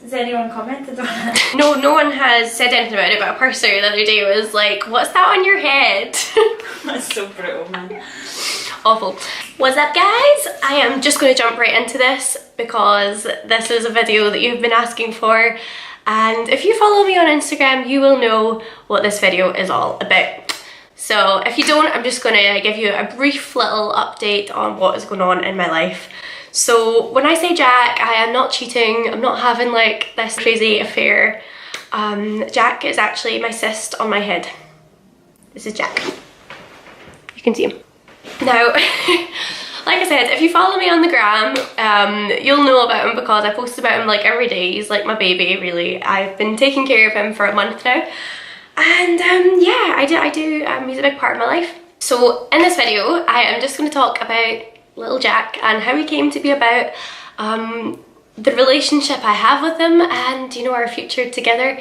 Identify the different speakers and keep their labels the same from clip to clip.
Speaker 1: Has anyone commented on it?
Speaker 2: No, no one has said anything about it, but a person the other day was like, what's that on your head?
Speaker 1: That's so brutal, man.
Speaker 2: Awful. What's up, guys? I am just going to jump right into this because this is a video that you've been asking for, and if you follow me on Instagram you will know what this video is all about. So if you don't, I'm just going to give you a brief little update on what is going on in my life. So when I say Jack, I am not cheating, I'm not having like this crazy affair. Jack is actually my cyst on my head. This is Jack. You can see him. Now, like I said, if you follow me on the gram, you'll know about him because I post about him like every day. He's like my baby, really. I've been taking care of him for a month now. And yeah, I do, he's a big part of my life. So in this video, I am just going to talk about little Jack and how he came to be about, the relationship I have with him and, you know, our future together.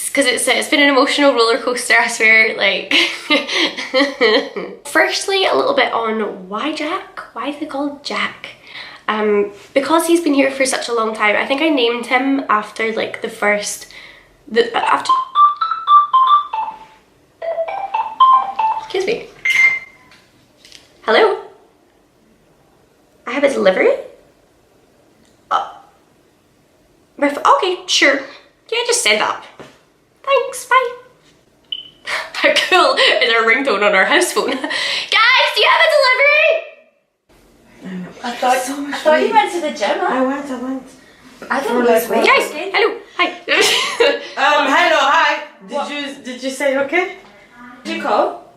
Speaker 2: Because it's been an emotional roller coaster, I swear, like. Firstly, a little bit on why Jack? Why is he called Jack? Because he's been here for such a long time. I think I named him after like excuse me. Hello? I have a delivery? Okay, sure. Yeah, just send that. Thanks, bye. How cool is our ringtone on our house phone? Guys, do you have a delivery?
Speaker 1: I thought you went to the gym, huh?
Speaker 3: I went.
Speaker 1: I don't know.
Speaker 2: Guys, hello, hi.
Speaker 3: Hello, hi. Did you say okay?
Speaker 1: Did you call?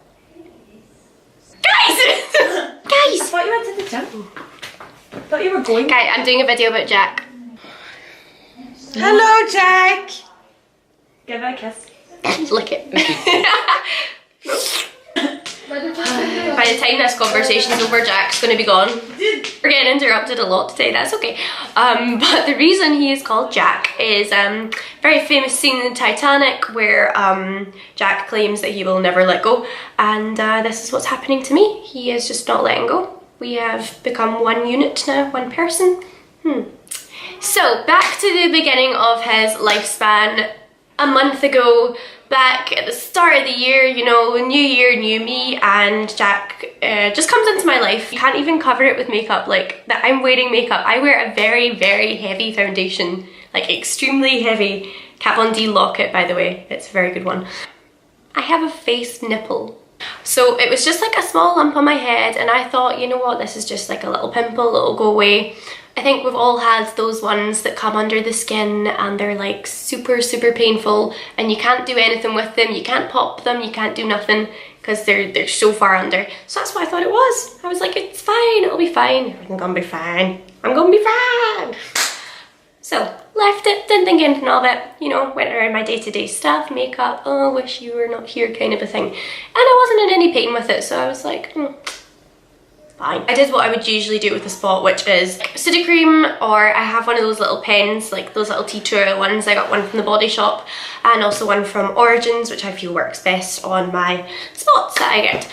Speaker 2: Guys!
Speaker 1: I
Speaker 2: Guys!
Speaker 1: thought you went to the gym. I thought you were going.
Speaker 2: Guys, I'm doing a video about Jack.
Speaker 3: Hello, Jack.
Speaker 1: Give it a kiss.
Speaker 2: Lick it. By the time this conversation's over, Jack's gonna be gone. We're getting interrupted a lot today, that's okay. But the reason he is called Jack is a very famous scene in Titanic where Jack claims that he will never let go, and this is what's happening to me. He is just not letting go. We have become one unit now, one person. So back to the beginning of his lifespan. A month ago, back at the start of the year, you know, new year, new me, and Jack just comes into my life. You can't even cover it with makeup, like that. I'm wearing makeup. I wear a very, very heavy foundation, like extremely heavy. Kat Von D Lock-It, by the way, it's a very good one. I have a face nipple. So it was just like a small lump on my head, and I thought, you know what, this is just like a little pimple, it'll go away. I think we've all had those ones that come under the skin and they're like super, super painful, and you can't do anything with them, you can't pop them, you can't do nothing because they're so far under. So that's what I thought it was. I was like, it's fine, it'll be fine. I'm gonna be fine. I'm gonna be fine. So left it, didn't think anything of it, you know, went around my day-to-day stuff, makeup, oh, wish you were not here kind of a thing. And I wasn't in any pain with it, so I was like, fine. I did what I would usually do with a spot, which is city cream, or I have one of those little pens, like those little tea tree ones. I got one from the Body Shop and also one from Origins, which I feel works best on my spots that I get.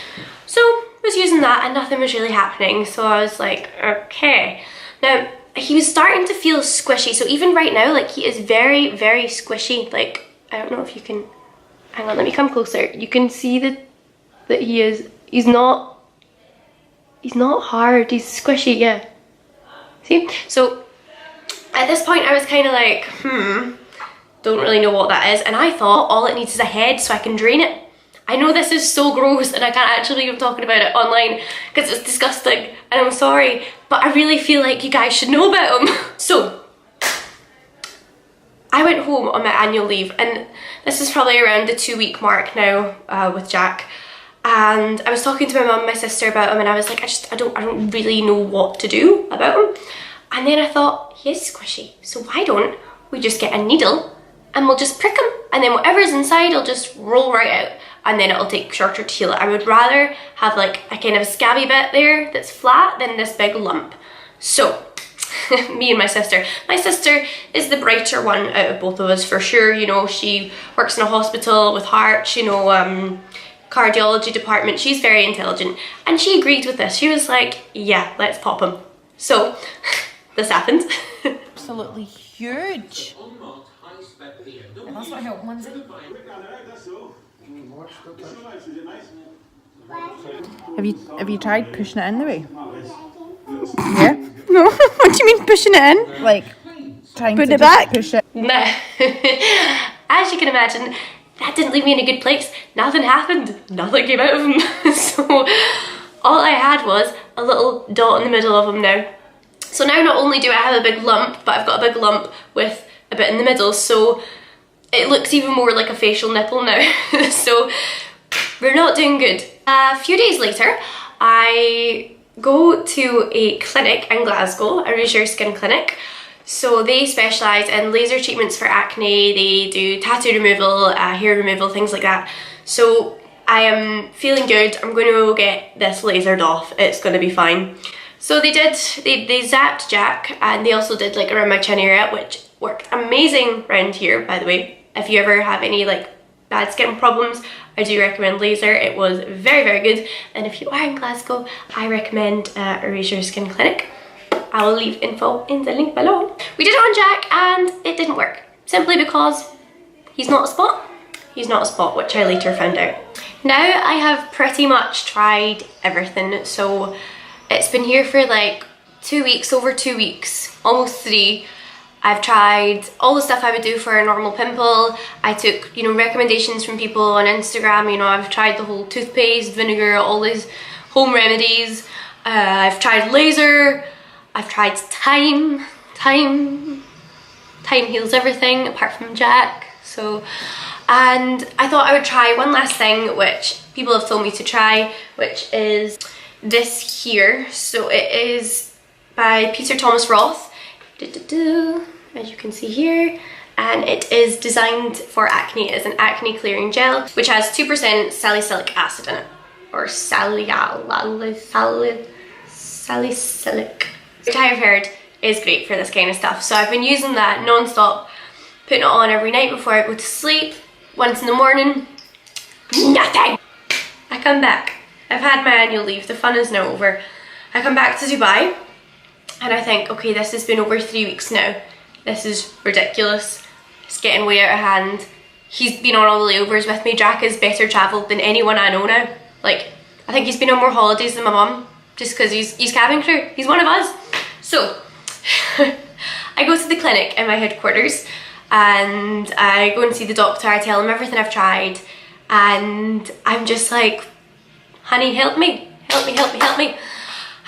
Speaker 2: So I was using that and nothing was really happening, so I was like, okay. Now, he was starting to feel squishy, so even right now, like, he is very, very squishy. Like, I don't know if you can, hang on, let me come closer. You can see that he's not hard, he's squishy, yeah. See? So at this point I was kind of like, don't really know what that is, and I thought all it needs is a head so I can drain it. I know this is so gross and I can't actually believe I'm talking about it online because it's disgusting and I'm sorry, but I really feel like you guys should know about them. So I went home on my annual leave, and this is probably around the 2-week mark now with Jack. And I was talking to my mum and my sister about him, and I was like, I don't really know what to do about him. And then I thought, he is squishy, so why don't we just get a needle and we'll just prick him, and then whatever's inside will just roll right out, and then it'll take shorter to heal it. I would rather have like a kind of scabby bit there that's flat than this big lump. So me and my sister is the brighter one out of both of us for sure. You know, she works in a hospital with hearts, you know, cardiology department. She's very intelligent, and she agreed with this. She was like, yeah, let's pop him. So this happened.
Speaker 3: Absolutely
Speaker 4: huge. And that's what help ones in. Have you tried pushing it in the way? Yeah?
Speaker 2: No, what do you mean pushing it in?
Speaker 4: Like trying
Speaker 2: Put
Speaker 4: to
Speaker 2: it back?
Speaker 4: push it.
Speaker 2: Nah. As you can imagine, that didn't leave me in a good place. Nothing happened. Nothing came out of him. So all I had was a little dot in the middle of him now. So now not only do I have a big lump, but I've got a big lump with a bit in the middle. So it looks even more like a facial nipple now. So we're not doing good. A few days later, I go to a clinic in Glasgow, a Rouge Your Skin clinic. So they specialise in laser treatments for acne, they do tattoo removal, hair removal, things like that. So I am feeling good, I'm going to go get this lasered off, it's going to be fine. So they zapped Jack, and they also did like around my chin area, which worked amazing around here, by the way. If you ever have any like bad skin problems, I do recommend laser. It was very, very good. And if you are in Glasgow, I recommend a Rouge Your Skin clinic. I will leave info in the link below. We did it on Jack and it didn't work. Simply because he's not a spot. He's not a spot, which I later found out. Now I have pretty much tried everything. So it's been here for like 2 weeks, over 2 weeks, almost 3. I've tried all the stuff I would do for a normal pimple. I took, you know, recommendations from people on Instagram. You know, I've tried the whole toothpaste, vinegar, all these home remedies. I've tried laser. I've tried time. Time heals everything apart from Jack. So, and I thought I would try one last thing, which people have told me to try, which is this here. So it is by Peter Thomas Roth. As you can see here, and it is designed for acne. It's an acne clearing gel which has 2% salicylic acid in it, or salicylic, which I have heard is great for this kind of stuff. So I've been using that non-stop, putting it on every night before I go to sleep. Once in the morning, nothing. I come back, I've had my annual leave, the fun is now over. I come back to Dubai and I think, okay, this has been over 3 weeks now. This is ridiculous. It's getting way out of hand. He's been on all the layovers with me. Jack is better travelled than anyone I know now. Like, I think he's been on more holidays than my mum, just because he's cabin crew. He's one of us. So, I go to the clinic in my headquarters and I go and see the doctor. I tell him everything I've tried and I'm just like, honey, help me, help me, help me, help me.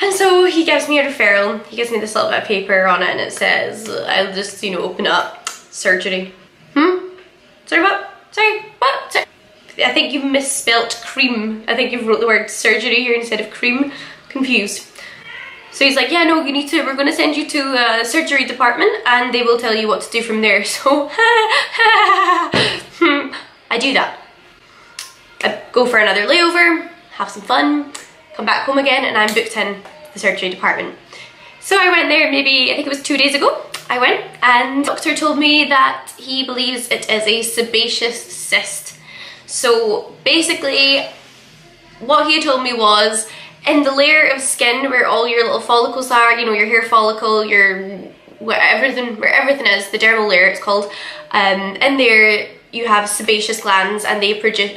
Speaker 2: And so he gives me a referral. He gives me this little bit of paper on it and it says, I'll just, you know, open it up. Surgery. Sorry, what? Sorry, what? Sorry. I think you've misspelt cream. I think you've wrote the word surgery here instead of cream. Confused. So he's like, yeah, no, you need to, we're going to send you to the surgery department and they will tell you what to do from there. So, I do that. I go for another layover, have some fun, come back home again, and I'm booked in the surgery department. So I went there maybe, I think it was 2 days ago. I went and the doctor told me that he believes it is a sebaceous cyst. So basically what he had told me was, in the layer of skin where all your little follicles are, you know, your hair follicle, your where everything is, the dermal layer it's called, in there you have sebaceous glands and they produce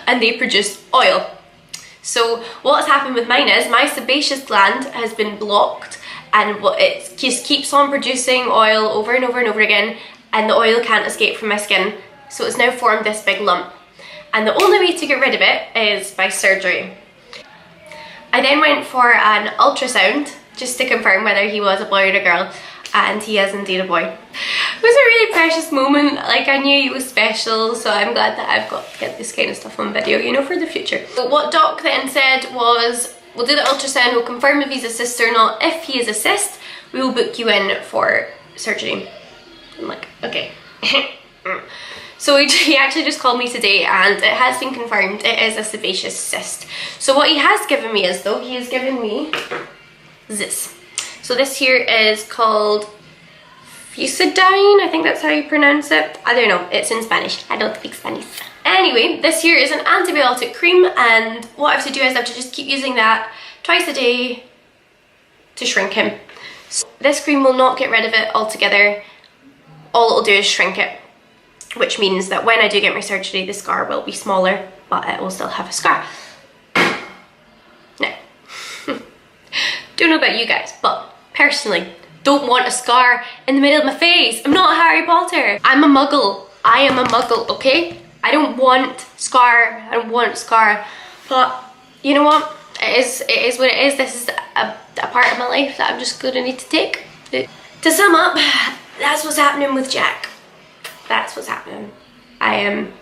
Speaker 2: and they produce oil. So what has happened with mine is my sebaceous gland has been blocked and it just keeps on producing oil over and over and over again, and the oil can't escape from my skin. So it's now formed this big lump. And the only way to get rid of it is by surgery. I then went for an ultrasound just to confirm whether he was a boy or a girl, and he is indeed a boy. It was a really precious moment. Like, I knew he was special, so I'm glad that I've got to get this kind of stuff on video, you know, for the future. So what Doc then said was, we'll do the ultrasound, we'll confirm if he's a cyst or not. If he is a cyst, we will book you in for surgery. I'm like, okay. So he actually just called me today and it has been confirmed it is a sebaceous cyst. So what he has given me is, though, he has given me this. So this here is called Fusidine, I think that's how you pronounce it. I don't know, it's in Spanish. I don't speak Spanish. Anyway, this here is an antibiotic cream, and what I have to do is I have to just keep using that twice a day to shrink him. So this cream will not get rid of it altogether. All it'll do is shrink it, which means that when I do get my surgery, the scar will be smaller, but it will still have a scar. Now, don't know about you guys, but personally, don't want a scar in the middle of my face. I'm not Harry Potter. I'm a muggle. I am a muggle, okay? I don't want scar. I don't want scar. But you know what? It is what it is. This is a part of my life that I'm just gonna need to take. To sum up, that's what's happening with Jack. That's what's happening. I am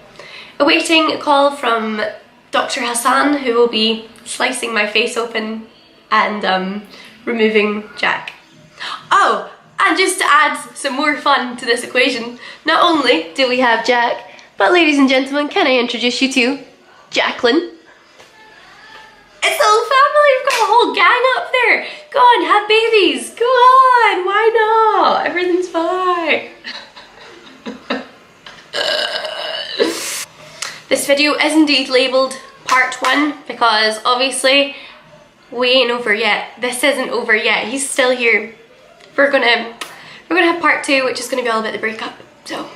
Speaker 2: awaiting a call from Dr. Hassan, who will be slicing my face open and removing Jack. Oh, and just to add some more fun to this equation, not only do we have Jack, but ladies and gentlemen, can I introduce you to Jacqueline? It's the whole family, we've got a whole gang up there. Go on, have babies, go on, why not? Everything's fine. This video is indeed labelled part 1 because obviously we ain't over yet. This isn't over yet, he's still here. We're gonna have part 2, which is gonna be all about the breakup. So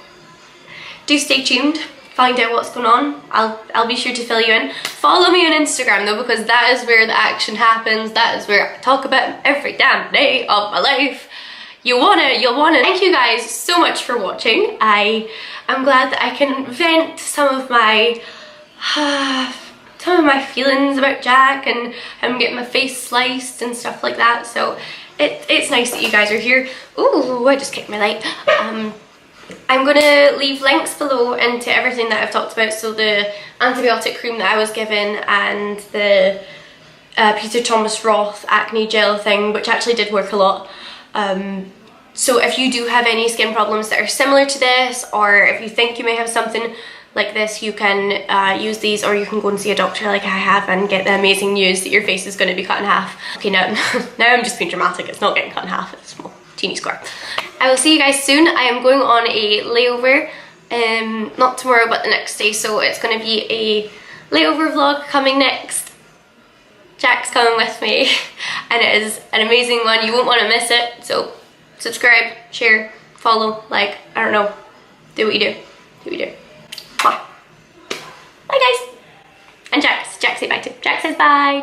Speaker 2: do stay tuned, find out what's going on. I'll be sure to fill you in. Follow me on Instagram though, because that is where the action happens. That is where I talk about him every damn day of my life. You'll wanna. Thank you guys so much for watching. I am glad that I can vent some of my feelings about Jack and him getting my face sliced and stuff like that. So it's nice that you guys are here. Ooh, I just kicked my light. I'm gonna leave links below into everything that I've talked about. So the antibiotic cream that I was given and the Peter Thomas Roth acne gel thing, which actually did work a lot. So if you do have any skin problems that are similar to this, or if you think you may have something like this, you can use these, or you can go and see a doctor like I have and get the amazing news that your face is going to be cut in half. Okay, now I'm just being dramatic. It's not getting cut in half, it's a small teeny square. I will see you guys soon. I am going on a layover, not tomorrow but the next day, so it's going to be a layover vlog coming next. Jack's coming with me and it is an amazing one. You won't want to miss it, so subscribe, share, follow, like, I don't know, do what you do, do what you do. Bye guys. And Jack says bye too. Jack says bye.